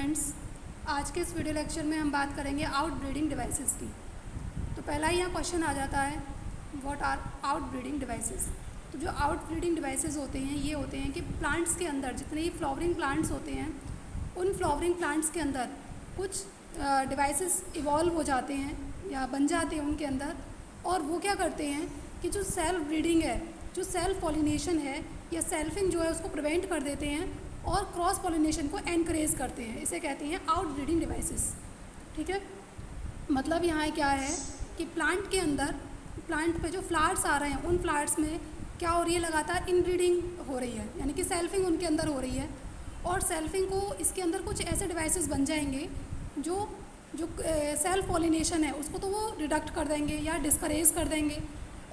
Friends, आज के इस वीडियो लेक्चर में हम बात करेंगे आउट ब्रीडिंग डिवाइसेस की। तो पहला ही यहाँ क्वेश्चन आ जाता है, what are out breeding devices. तो जो आउट ब्रीडिंग डिवाइसेस होते हैं ये होते हैं कि प्लांट्स के अंदर जितने ही फ्लावरिंग प्लांट्स होते हैं उन फ्लावरिंग प्लांट्स के अंदर कुछ डिवाइसेस इवॉल्व हो जाते हैं या बन जाते हैं उनके अंदर, और वो क्या करते हैं कि जो सेल्फ ब्रीडिंग है, जो सेल्फ पॉलिनेशन है या सेल्फिंग जो है उसको प्रिवेंट कर देते हैं और क्रॉस पॉलिनेशन को एनकरेज करते हैं। इसे कहते हैं आउट ब्रीडिंग डिवाइसेस। ठीक है, मतलब यहाँ क्या है कि प्लांट के अंदर, प्लांट पे जो फ्लावर्स आ रहे हैं उन फ्लावर्स में क्या हो रही है, लगातार इनब्रीडिंग हो रही है, यानी कि सेल्फिंग उनके अंदर हो रही है। और सेल्फिंग को इसके अंदर कुछ ऐसे डिवाइसेस बन जाएंगे जो सेल्फ पॉलिनेशन है उसको तो वो रिडक्ट कर देंगे या डिस्करेज कर देंगे,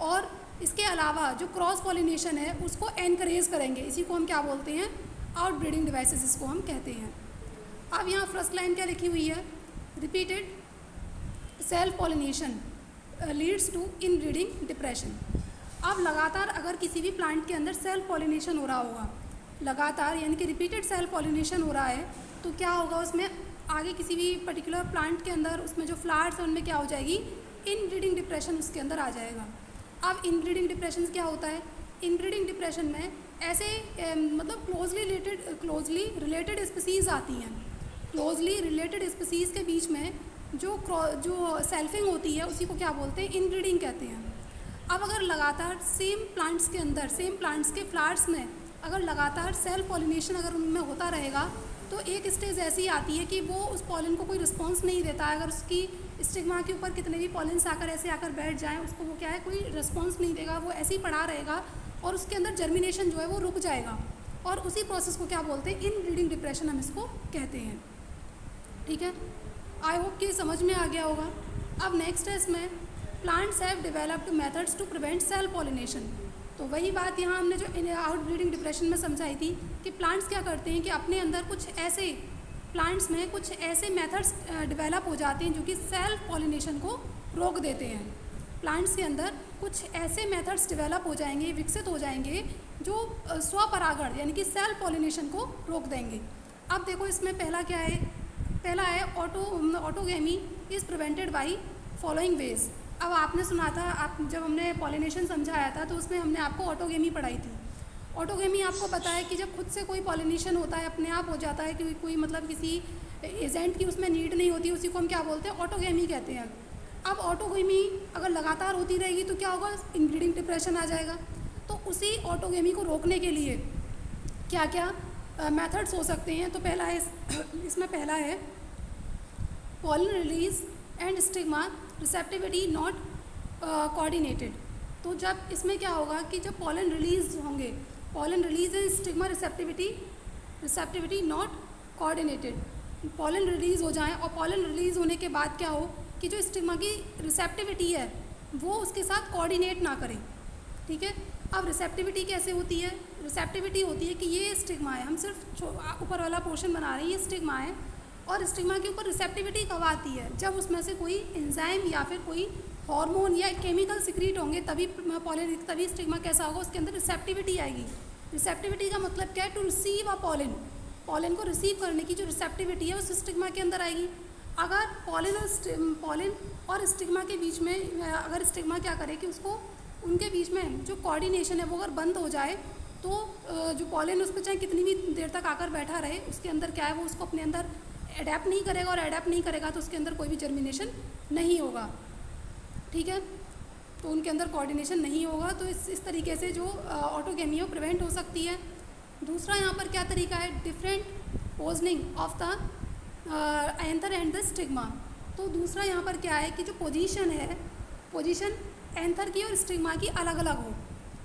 और इसके अलावा जो क्रॉस पॉलिनेशन है उसको एनकरेज करेंगे। इसी को हम क्या बोलते हैं, आउट ब्रीडिंग डिवाइसेस इसको हम कहते हैं। अब यहाँ फर्स्ट लाइन क्या लिखी हुई है, repeated self pollination leads to inbreeding depression. अब लगातार अगर किसी भी प्लांट के अंदर सेल्फ पॉलिनेशन हो रहा होगा, लगातार यानी कि रिपीटेड सेल्फ पॉलिनेशन हो रहा है, तो क्या होगा उसमें आगे किसी भी पर्टिकुलर प्लांट के अंदर उसमें जो फ्लावर्स हैं उनमें क्या हो जाएगी, इनब्रीडिंग डिप्रेशन उसके अंदर आ जाएगा। अब इनब्रीडिंग डिप्रेशन क्या होता है, इनब्रीडिंग डिप्रेशन में ऐसे मतलब क्लोजली रिलेटेड स्पीसीज़ आती हैं। क्लोजली रिलेटेड स्पीसीज़ के बीच में जो सेल्फिंग होती है उसी को क्या बोलते हैं, इनब्रीडिंग कहते हैं। अब अगर लगातार सेम प्लांट्स के अंदर, सेम प्लांट्स के फ्लावर्स में अगर लगातार सेल्फ पॉलिनेशन अगर उनमें होता रहेगा तो एक स्टेज ऐसी आती है कि वो उस पॉलन को कोई रिस्पॉन्स नहीं देता है। अगर उसकी स्टिग्मा के ऊपर कितने भी पॉलन्स आकर ऐसे आकर बैठ जाएं, उसको वो क्या है, कोई रिस्पॉन्स नहीं देगा, वो ऐसे ही पड़ा रहेगा और उसके अंदर जर्मिनेशन जो है वो रुक जाएगा, और उसी प्रोसेस को क्या बोलते हैं, इनब्रीडिंग डिप्रेशन हम इसको कहते हैं। ठीक है, आई होप कि समझ में आ गया होगा। अब नेक्स्ट है इसमें, plants have developed methods to prevent self pollination. तो वही बात यहाँ हमने जो आउट ब्रीडिंग डिप्रेशन में समझाई थी कि प्लांट्स क्या करते हैं कि अपने अंदर कुछ ऐसे प्लांट्स में कुछ ऐसे मेथड्स डेवलप हो जाते हैं जो कि सेल्फ पॉलिनेशन को रोक देते हैं। प्लांट्स के अंदर कुछ ऐसे मेथड्स डेवलप हो जाएंगे, विकसित हो जाएंगे जो स्वपरागण यानी कि सेल्फ पॉलिनेशन को रोक देंगे। अब देखो इसमें पहला क्या है, पहला है autogamy is prevented by following veg. अब आपने सुना था, आप जब हमने पॉलिनेशन समझाया था तो उसमें हमने आपको ऑटोगेमी पढ़ाई थी। ऑटोगेमी आपको पता है कि जब खुद से कोई पॉलिनेशन होता है, अपने आप हो जाता है, कि कोई मतलब किसी एजेंट की उसमें नीड नहीं होती, उसी को हम क्या बोलते हैं, ऑटोगेमी कहते हैं। अब ऑटोगेमी अगर लगातार होती रहेगी तो क्या होगा, इनब्रीडिंग डिप्रेशन आ जाएगा। तो उसी ऑटोगेमी को रोकने के लिए क्या क्या मेथड्स हो सकते हैं, तो पहला है इसमें पहला है pollen release and stigma receptivity not coordinated. तो जब इसमें क्या होगा कि जब पॉलन रिलीज होंगे, pollen release and stigma receptivity not coordinated, pollen release हो जाएं और पॉलन रिलीज़ होने के बाद क्या हो कि जो स्टिग्मा की रिसेप्टिविटी है वो उसके साथ कोऑर्डिनेट ना करे। ठीक है, अब रिसेप्टिविटी कैसे होती है, रिसेप्टिविटी होती है कि ये स्टिग्मा है, हम सिर्फ ऊपर वाला पोर्शन बना रहे हैं, ये स्टिग्मा है, और स्टिग्मा के ऊपर रिसेप्टिविटी कब आती है, जब उसमें से कोई एंजाइम या फिर कोई हार्मोन या केमिकल सिक्रीट होंगे, तभी स्टिग्मा कैसा होगा, उसके अंदर रिसेप्टिविटी आएगी। रिसेप्टिविटी का मतलब क्या है, to receive a pollen, pollen को रिसीव करने की जो रिसेप्टिविटी है उस स्टिग्मा के अंदर आएगी। अगर पॉलन और स्टिग्मा के बीच में अगर स्टिग्मा क्या करे कि उसको, उनके बीच में जो कोऑर्डिनेशन है वो अगर बंद हो जाए तो जो पॉलन उस पर चाहे कितनी भी देर तक आकर बैठा रहे, उसके अंदर क्या है, वो उसको अपने अंदर अडेप्ट नहीं करेगा, और अडेप्ट नहीं करेगा तो उसके अंदर कोई भी जर्मिनेशन नहीं होगा। ठीक है, तो उनके अंदर कोऑर्डिनेशन नहीं होगा, तो इस तरीके से जो ऑटोगेमी है प्रिवेंट हो सकती है। दूसरा यहाँ पर क्या तरीका है, different positioning of the anther and the stigma. तो दूसरा यहाँ पर क्या है कि जो पोजीशन है, पोजीशन एंथर की और स्टिग्मा की अलग अलग हो,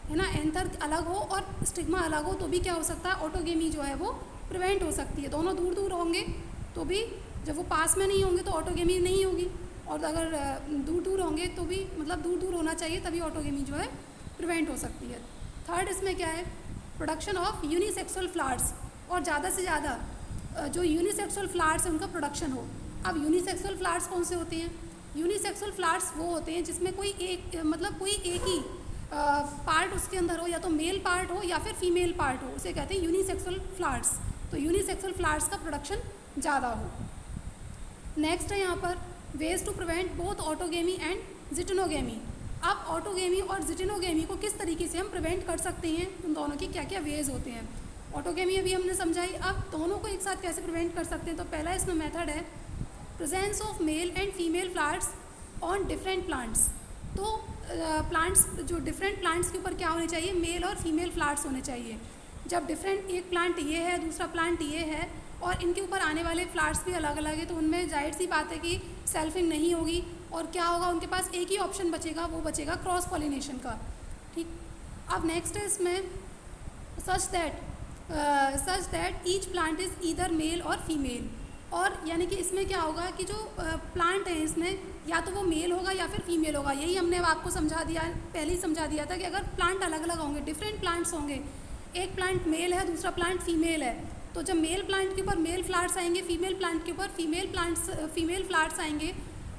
है ना, एंथर अलग हो और स्टिग्मा अलग हो, तो भी क्या हो सकता है, ऑटोगेमी जो है वो प्रिवेंट हो सकती है। दोनों दूर दूर होंगे तो भी, जब वो पास में नहीं होंगे तो ऑटोगेमी नहीं होगी, और अगर दूर दूर होंगे तो भी, मतलब दूर दूर होना चाहिए तभी ऑटोगेमी जो है प्रिवेंट हो सकती है। थर्ड इसमें क्या है, प्रोडक्शन ऑफ यूनिसेक्सुअल फ्लावर्स, और ज़्यादा से ज़्यादा जो यूनिसेक्सुअल फ्लावर्स हैं उनका प्रोडक्शन हो। अब यूनिसेक्सुअल फ्लावर्स कौन से होते हैं, यूनिसेक्सुअल फ्लावर्स वो होते हैं जिसमें कोई एक, मतलब कोई एक ही पार्ट उसके अंदर हो, या तो मेल पार्ट हो या फिर फीमेल पार्ट हो, उसे कहते हैं यूनिसेक्सुअल फ्लावर्स। तो यूनिसेक्सुअल फ्लावर्स का प्रोडक्शन ज़्यादा हो। नेक्स्ट है यहाँ पर ways to prevent both autogamy and geitonogamy. अब ऑटोगेमी और जिटेनोगेमी को किस तरीके से हम प्रिवेंट कर सकते हैं, उन दोनों के क्या क्या वेज होते हैं। ऑटोगेमी अभी हमने समझाई, अब दोनों को एक साथ कैसे प्रिवेंट कर सकते हैं। तो पहला इसमें मेथड है presence of male and female flowers on different plants. तो प्लांट्स जो डिफरेंट प्लांट्स के ऊपर क्या होने चाहिए, मेल और फीमेल फ्लावर्स होने चाहिए। जब डिफरेंट एक प्लांट ये है, दूसरा प्लांट ये है और इनके ऊपर आने वाले फ्लावर्स भी अलग अलग है, तो उनमें जाहिर सी बात है कि सेल्फिंग नहीं होगी और क्या होगा, उनके पास एक ही ऑप्शन बचेगा, वो बचेगा क्रॉस पॉलिनेशन का। ठीक, अब नेक्स्ट है इसमें such that each plant is either male or female. और यानी कि इसमें क्या होगा कि जो प्लांट है इसमें या तो वो मेल होगा या फिर फीमेल होगा। यही हमने आपको समझा दिया, पहले ही समझा दिया था कि अगर प्लांट अलग अलग होंगे, डिफरेंट प्लांट्स होंगे, एक प्लांट मेल है दूसरा प्लांट फीमेल है, तो जब मेल प्लांट के ऊपर मेल फ्लावर्स आएंगे, फीमेल प्लांट के ऊपर फीमेल फ्लावर्स आएंगे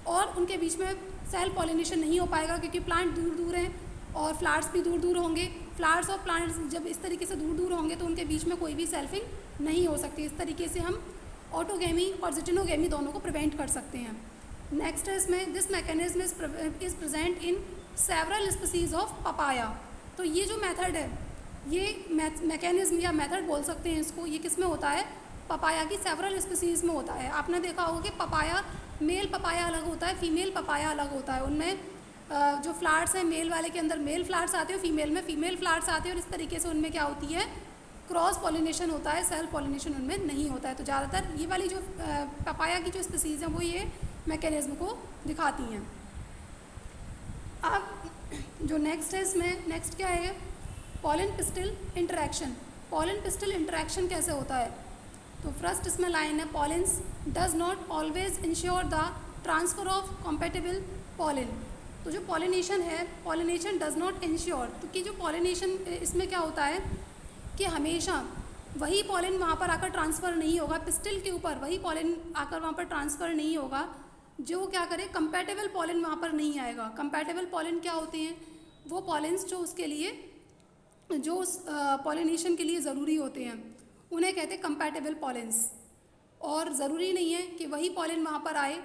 और उनके बीच में सेल्फ पॉलिनेशन नहीं हो पाएगा क्योंकि प्लांट दूर दूर हैं और फ्लावर्स भी दूर दूर होंगे। फ्लावर्स और प्लांट्स जब इस तरीके से दूर दूर होंगे तो उनके बीच में कोई भी सेल्फिंग नहीं हो सकती। इस तरीके से हम ऑटोगेमी और जिटेनोगेमी दोनों को प्रिवेंट कर सकते हैं। नेक्स्ट है इसमें this mechanism is present in several species of papaya. तो ये जो मेथड है, ये मैकेनिज्म या मेथड बोल सकते हैं इसको, ये किस में होता है, पपाया की सेवरल स्पीसीज में होता है। आपने देखा होगा कि पपाया, मेल पपाया अलग होता है, फीमेल पपाया अलग होता है। उनमें जो फ्लावर्स हैं मेल वाले के अंदर मेल फ्लावर्स आते हैं, फीमेल में फीमेल फ्लावर्स आते हैं और इस तरीके से उनमें क्या होती है, क्रॉस पॉलिनेशन होता है, सेल्फ पॉलिनेशन उनमें नहीं होता है। तो ज़्यादातर ये वाली जो पपाया की जो स्पीसीज़ हैं वो ये मैकेनिज्म को दिखाती हैं। अब जो नेक्स्ट है इसमें, नेक्स्ट क्या है, pollen pistil interaction. Pollen pistil interaction कैसे होता है, तो फर्स्ट इसमें लाइन है pollens does not always ensure the transfer of compatible pollen. तो जो पॉलिनेशन है, पॉलिनेशन डज नॉट इंश्योर, तो कि जो पॉलिनेशन इसमें क्या होता है कि हमेशा वही पॉलन वहाँ पर आकर ट्रांसफ़र नहीं होगा, पिस्टिल के ऊपर वही पॉलन आकर वहाँ पर ट्रांसफ़र नहीं होगा, जो क्या करे कंपैटिबल पॉलन वहाँ पर नहीं आएगा। कंपैटिबल पॉलन क्या होते हैं, वो पॉलेंस जो उसके लिए, जो उस पॉलिनेशन के लिए ज़रूरी होते हैं, उन्हें कहते हैं कंपैटिबल पॉलेंस। और ज़रूरी नहीं है कि वही पॉलन वहाँ पर आए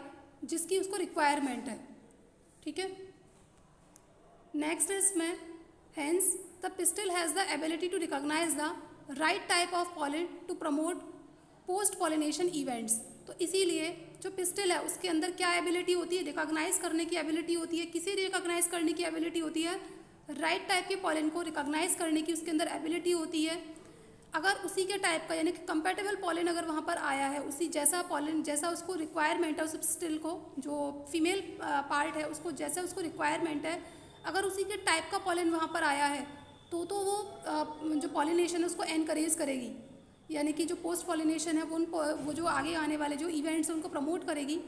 जिसकी उसको रिक्वायरमेंट है। ठीक है, नेक्स्ट इसमें hence the pistil has the ability to recognise the right type of pollen to promote post pollination events. तो इसीलिए जो पिस्टिल है उसके अंदर क्या एबिलिटी होती है, रिकॉग्नाइज करने की एबिलिटी होती है, किसी रिकॉग्नाइज करने की एबिलिटी होती है, राइट टाइप के पॉलन को रिकॉग्नाइज करने की उसके अंदर एबिलिटी होती है। अगर उसी के टाइप का यानी कि कंपैटिबल पॉलन अगर वहाँ पर आया है, उसी जैसा पॉलन जैसा उसको रिक्वायरमेंट है, उस पिस्टिल को जो फीमेल पार्ट है उसको जैसा उसको रिक्वायरमेंट है, अगर उसी के टाइप का पॉलन वहाँ पर आया है तो वो जो पॉलिनेशन है उसको एनकरेज करेगी, यानी कि जो पोस्ट पॉलिनेशन है वो जो आगे आने वाले जो इवेंट्स हैं उनको प्रमोट करेगी।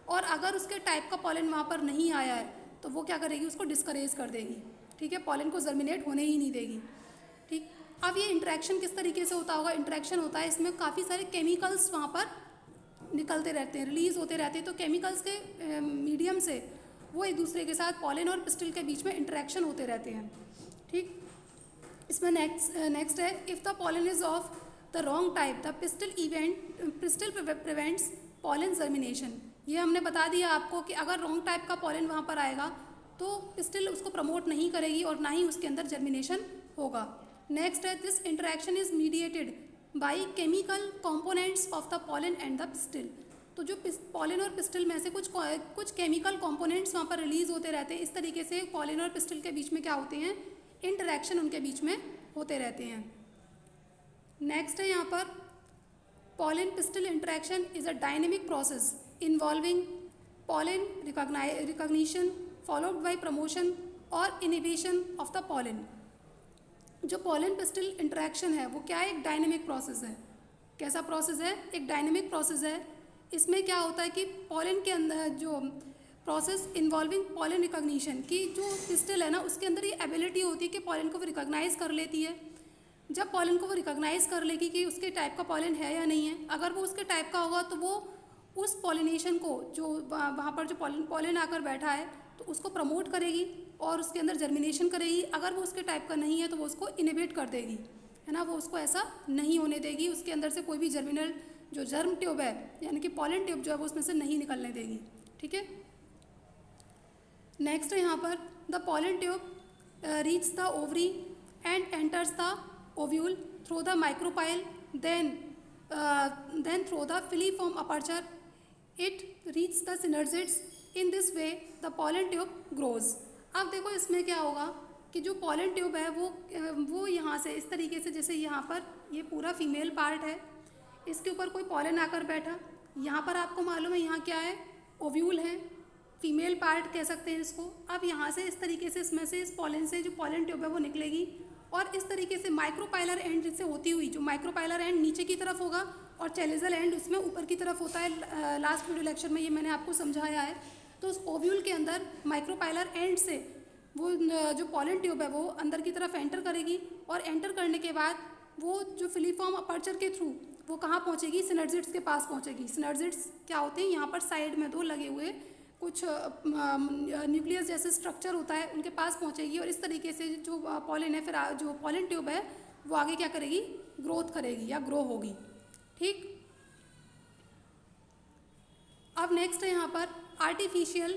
और अगर उसके टाइप का पॉलन वहाँ पर नहीं आया है तो वो क्या करेगी, उसको डिस्करेज कर देगी। ठीक है, पॉलन को जर्मिनेट होने ही नहीं देगी। ठीक, अब ये इंटरेक्शन किस तरीके से होता होगा, इंटरेक्शन होता है इसमें काफ़ी सारे केमिकल्स वहाँ पर निकलते रहते हैं, रिलीज़ होते रहते हैं। तो केमिकल्स के मीडियम से वो एक दूसरे के साथ पॉलन और पिस्टिल के बीच में इंटरेक्शन होते रहते हैं। ठीक, इसमें नेक्स्ट है if the pollen is of the wrong type the pistil prevents pollen germination. ये हमने बता दिया आपको कि अगर रॉन्ग टाइप का पॉलन वहाँ पर आएगा तो पिस्टिल उसको प्रमोट नहीं करेगी और ना ही उसके अंदर जर्मिनेशन होगा। नेक्स्ट है this interaction is mediated by chemical components of the pollen and the pistil. तो जो पॉलन और पिस्टिल में से कुछ केमिकल कॉम्पोनेंट्स वहाँ पर रिलीज़ होते रहते हैं। इस तरीके से पॉलन और पिस्टिल के बीच में क्या होते हैं, इंटरेक्शन उनके बीच में होते रहते हैं। नेक्स्ट है यहाँ पर pollen pistil interaction is a dynamic process involving pollen recognition followed by promotion और इनिबिशन ऑफ द पॉलन। जो पॉलन पिस्टिल इंटरेक्शन है वो क्या है, एक डायनेमिक प्रोसेस है। कैसा प्रोसेस है, एक डायनेमिक प्रोसेस है। इसमें क्या होता है कि पॉलन के अंदर जो प्रोसेस इन्वॉल्विंग पॉलन रिकॉग्निशन की जो पिस्टिल है ना, उसके अंदर ये एबिलिटी होती है कि पॉलन को वो रिकॉग्नाइज कर लेती है। जब पॉलन को वो रिकॉग्नाइज कर लेगी कि उसके टाइप का पॉलन है या नहीं है, अगर वो उसके टाइप का होगा तो वो उस पॉलिनेशन को जो वहाँ पर जो पॉलन आकर बैठा है तो उसको प्रमोट करेगी और उसके अंदर जर्मिनेशन करेगी। अगर वो उसके टाइप का नहीं है तो वो उसको इनिबिट कर देगी, है ना, वो उसको ऐसा नहीं होने देगी, उसके अंदर से कोई भी जो जर्म ट्यूब है यानी कि पॉलन ट्यूब जो है वो उसमें से नहीं निकलने देगी। ठीक है, नेक्स्ट है यहाँ पर the pollen tube reach the ovary and enters the ovule through the micropyle then through the filiform aperture it reaches the synergids. In this way the pollen tube grows. अब देखो इसमें क्या होगा कि जो pollen tube है वो यहाँ से इस तरीके से, जैसे यहाँ पर ये पूरा फीमेल पार्ट है, इसके ऊपर कोई pollen आकर बैठा, यहाँ पर आपको मालूम है यहाँ क्या है, ओव्यूल है, फीमेल पार्ट कह सकते हैं इसको। अब यहाँ से इस तरीके से इसमें से इस पॉलन से जो पॉलन ट्यूब है वो निकलेगी और इस तरीके से माइक्रोपाइलर एंड से होती हुई, जो माइक्रोपाइलर एंड नीचे की तरफ होगा और चैलेजल एंड उसमें ऊपर की तरफ होता है। लास्ट वीडियो लेक्चर में ये मैंने आपको समझाया है। तो उस ओव्यूल के अंदर माइक्रोपाइलर एंड से वो जो पॉलन ट्यूब है वो अंदर की तरफ एंटर करेगी और एंटर करने के बाद वो जो फिलीफॉर्म अपर्चर के थ्रू वो कहाँ पहुँचेगी, सिनर्जिड्स के पास पहुँचेगी। सिनर्जिड्स क्या होते हैं, यहाँ पर साइड में दो लगे हुए कुछ न्यूक्लियस जैसे स्ट्रक्चर होता है, उनके पास पहुँचेगी और इस तरीके से जो पॉलन है, फिर जो पॉलन ट्यूब है वो आगे क्या करेगी, ग्रोथ करेगी या ग्रो होगी। ठीक, अब नेक्स्ट है यहाँ पर artificial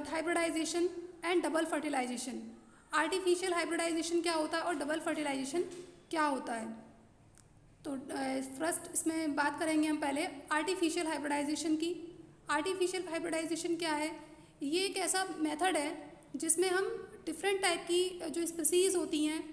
hybridisation and double fertilisation. Artificial hybridisation क्या होता है और डबल फर्टिलाइजेशन क्या होता है। तो फर्स्ट इसमें बात करेंगे हम पहले आर्टिफिशियल हाइब्रिडाइजेशन की। आर्टिफिशियल हाइब्रिडाइजेशन क्या है, ये एक ऐसा मेथड है जिसमें हम डिफरेंट टाइप की जो स्पीसीज़ होती हैं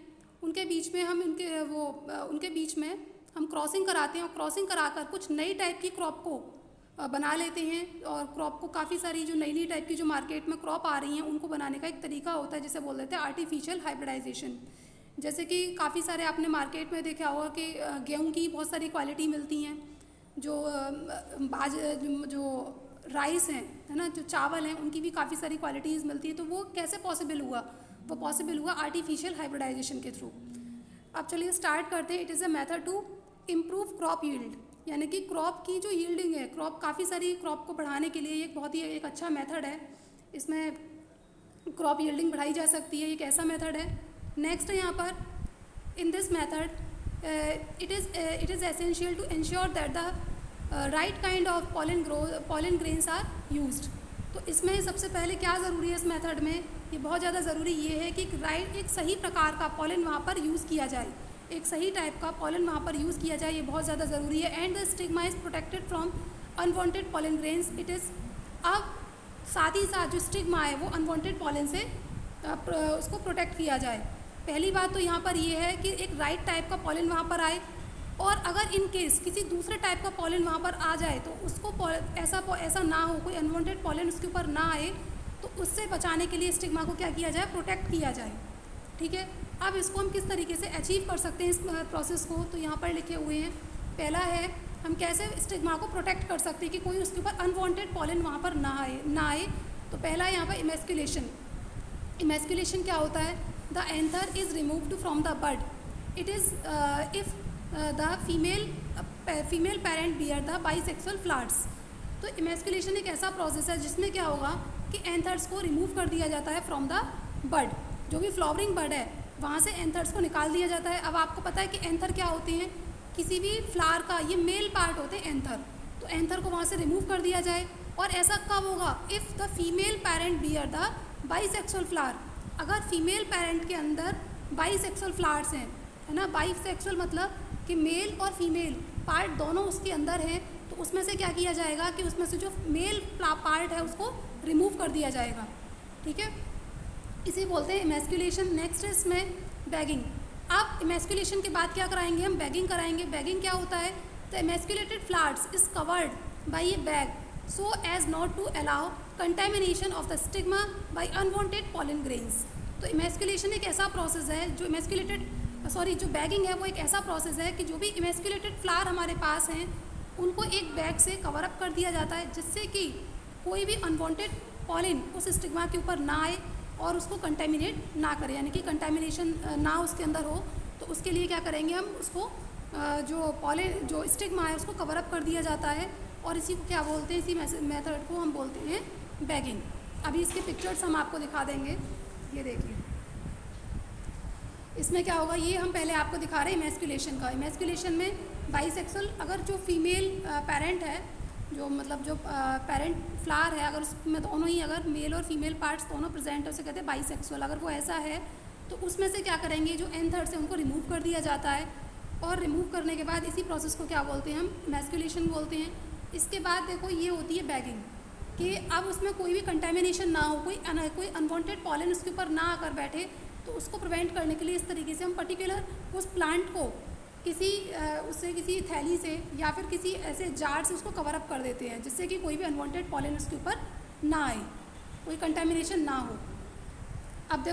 उनके बीच में हम उनके बीच में हम क्रॉसिंग कराते हैं और क्रॉसिंग कराकर कुछ नई टाइप की क्रॉप को बना लेते हैं। और क्रॉप को काफ़ी सारी जो नई नई टाइप की जो मार्केट में क्रॉप आ रही हैं उनको बनाने का एक तरीका होता है जिसे बोल देते हैं आर्टिफिशियल हाइब्रिडाइजेशन। जैसे कि काफ़ी सारे आपने मार्केट में देखा होगा कि गेहूँ की बहुत सारी क्वालिटी मिलती हैं, जो राइस हैं, है ना, जो चावल हैं, उनकी भी काफ़ी सारी क्वालिटीज़ मिलती है। तो वो कैसे पॉसिबल हुआ, वो पॉसिबल हुआ आर्टिफिशियल हाइब्रिडाइजेशन के थ्रू। अब चलिए स्टार्ट करते हैं। It is a method to improve crop yield, यानी कि क्रॉप की जो यील्डिंग है, काफ़ी सारी क्रॉप को बढ़ाने के लिए एक बहुत ही एक अच्छा मेथड है। इसमें क्रॉप यील्डिंग बढ़ाई जा सकती है, एक ऐसा मेथड है। नेक्स्ट है यहाँ पर in this method it is essential to ensure that the right kind of pollen grains are used. तो इसमें सबसे पहले क्या ज़रूरी है इस मेथड में, ये बहुत ज़्यादा ज़रूरी ये है कि एक सही प्रकार का पॉलन वहाँ पर यूज़ किया जाए, एक सही टाइप का पॉलन वहाँ पर यूज़ किया जाए, ये बहुत ज़्यादा ज़रूरी है। And the stigma is protected from unwanted pollen grains. It is, अब साथ ही साथ जो स्टिग्मा है वो अनवांटेड पॉलन से उसको प्रोटेक्ट किया जाए। पहली बात तो यहाँ पर ये है कि एक राइट टाइप का पॉलन वहाँ पर आए, और अगर इन केस किसी दूसरे टाइप का पॉलन वहाँ पर आ जाए तो उसको ऐसा ना हो, कोई अनवांटेड पॉलन उसके ऊपर ना आए, तो उससे बचाने के लिए स्टिग्मा को क्या किया जाए, प्रोटेक्ट किया जाए। ठीक है, अब इसको हम किस तरीके से अचीव कर सकते हैं इस प्रोसेस को, तो यहाँ पर लिखे हुए हैं। पहला है हम कैसे स्टिग्मा को प्रोटेक्ट कर सकते हैं कि कोई उसके ऊपर अनवांटेड पॉलन वहाँ पर ना आए। तो पहला है यहाँ पर इमेस्कुलेशन। इमेस्कुलेशन क्या होता है, the anther is removed from the bud. It is if the female parent bear the bisexual flowers. तो इमेस्कुलेशन एक ऐसा प्रोसेस है जिसमें क्या होगा कि एंथर्स को रिमूव कर दिया जाता है फ्रॉम द बड। जो भी फ्लावरिंग बड है वहाँ से एंथर्स को निकाल दिया जाता है। अब आपको पता है कि एंथर क्या होते हैं, किसी भी फ्लावर का ये मेल पार्ट होते हैं एंथर, तो एंथर को वहाँ से रिमूव कर दिया जाए। और ऐसा कब होगा, if the female parent bear the bisexual flower, अगर फीमेल पेरेंट के अंदर बाईसेक्सुअल फ्लावर्स हैं, है ना, बाईसेक्सुअल मतलब कि मेल और फीमेल पार्ट दोनों उसके अंदर हैं, तो उसमें से क्या किया जाएगा कि उसमें से जो मेल पार्ट है उसको रिमूव कर दिया जाएगा। ठीक है, इसे बोलते हैं इमेस्कुलेशन। नेक्स्ट है इसमें बैगिंग। अब इमेस्कुलेशन के बाद क्या कराएंगे, हम बैगिंग कराएंगे। बैगिंग क्या होता है, the emasculated flowers is covered by A bag so as not to allow contamination of the stigma by unwanted pollen grains. तो इमेस्कुलेशन एक ऐसा प्रोसेस है जो बैगिंग है वो एक ऐसा प्रोसेस है कि जो भी इमेस्कुलेटेड फ्लावर हमारे पास हैं उनको एक बैग से कवर अप कर दिया जाता है, जिससे कि कोई भी अनवांटेड पॉलन उस स्टिग्मा के ऊपर ना आए और उसको कंटेमिनेट ना करे, यानी कि कंटेमिनेशन ना उसके अंदर हो। तो उसके लिए क्या करेंगे, हम उसको जो स्टिग्मा है उसको कवर अप कर दिया जाता है, और इसी को क्या बोलते हैं, इसी मेथड को हम बोलते हैं बैगिंग। अभी इसके पिक्चर्स हम आपको दिखा देंगे, ये देखिए। इसमें क्या होगा, ये हम पहले आपको दिखा रहे हैं इमेस्कुलेशन का। इमेस्कुलेशन में बाइसेक्सुअल, अगर जो फीमेल पेरेंट है, जो मतलब जो पेरेंट फ्लावर है, अगर उसमें दोनों ही अगर मेल और फीमेल पार्ट्स दोनों प्रेजेंट है, उसे कहते हैं बाइसेक्सुअल। अगर वो ऐसा है तो उसमें से क्या करेंगे, जो एन थर्ड से उनको रिमूव कर दिया जाता है, और रिमूव करने के बाद इसी प्रोसेस को क्या बोलते हैं हम, इमेस्कुलेशन बोलते हैं। इसके बाद देखो ये होती है बैगिंग, कि अब उसमें कोई भी कंटेमिनेशन ना हो, कोई अनवांटेड पॉलन उसके ऊपर ना आकर बैठे, तो उसको प्रिवेंट करने के लिए इस तरीके से हम पर्टिकुलर उस प्लांट को किसी थैली से या फिर किसी ऐसे जार से उसको कवर अप कर देते हैं, जिससे कि कोई भी अनवांटेड पॉलन उसके ऊपर ना आए, कोई कंटेमिनेशन ना हो। अब देखो